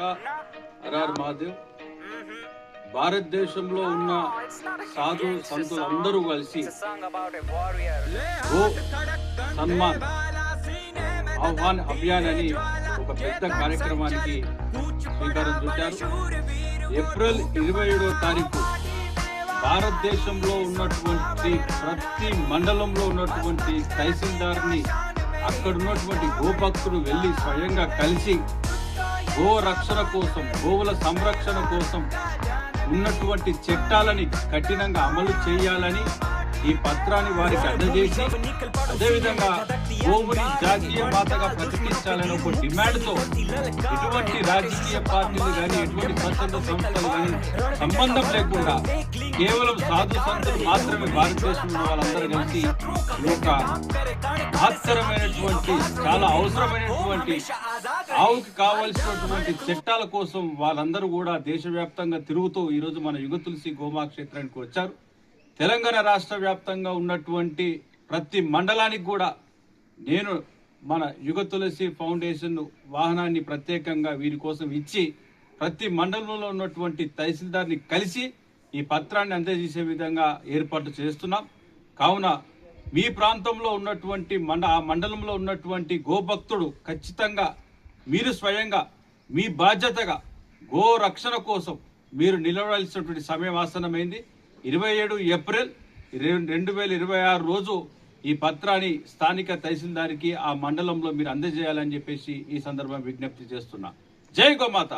Horror Mahadev. భారతదేశంలో ఉన్న సాధు సంతులు అందరూ కలిసి గో సన్మాన్ ఆహ్వాన్ అభియాన్ అని ఒక పెద్ద కార్యక్రమానికి శ్రీకారం చుట్టారు. ఏప్రిల్ 27వ తారీఖు భారతదేశంలో ఉన్నటువంటి ప్రతి మండలంలో ఉన్నటువంటి తహసీల్దార్ని అక్కడ ఉన్నటువంటి గోభక్తులు వెళ్ళి స్వయంగా కలిసి గో రక్షణ కోసం, గోవుల సంరక్షణ కోసం ఉన్నటువంటి చట్టాలని కఠినంగా అమలు చేయాలని ఈ పత్రాన్ని వారికి అందజేసి, అదేవిధంగా గోవుని జాతీయ మాతగా ప్రతిష్ఠించాలని ఒక డిమాండ్తో ఎటువంటి రాజకీయ పార్టీలు కానీ, ఎటువంటి స్వచ్ఛంద సంస్థలు కానీ సంబంధం లేకుండా కేవలం సాధు సంతులు మాత్రమే భారతదేశంలో వాళ్ళందరూ కలిసి ఒక మహత్తరమైనటువంటి, చాలా అవసరమైనటువంటి ఆవుకి కావలసినటువంటి చట్టాల కోసం వాళ్ళందరూ కూడా దేశవ్యాప్తంగా తిరుగుతూ ఈరోజు మన యుగ తులసి గోమా క్షేత్రానికి వచ్చారు. తెలంగాణ రాష్ట్ర వ్యాప్తంగా ఉన్నటువంటి ప్రతి మండలానికి కూడా నేను మన యుగ తులసి ఫౌండేషన్ వాహనాన్ని ప్రత్యేకంగా వీరి కోసం ఇచ్చి ప్రతి మండలంలో ఉన్నటువంటి తహసీల్దార్ని కలిసి ఈ పత్రాన్ని అందజేసే విధంగా ఏర్పాటు చేస్తున్నాం. కావున మీ ప్రాంతంలో ఉన్నటువంటి ఆ మండలంలో ఉన్నటువంటి గోభక్తుడు ఖచ్చితంగా మీరు స్వయంగా మీ బాధ్యతగా గో రక్షణ కోసం మీరు నిలవలసినటువంటి సమయం ఆసన్నమైంది. 27 ఏప్రిల్ 2026 రోజు ఈ పత్రాన్ని స్థానిక తహసీల్దార్కి ఆ మండలంలో మీరు అందజేయాలని చెప్పేసి ఈ సందర్భంగా విజ్ఞప్తి చేస్తున్నా. జై గోమాత.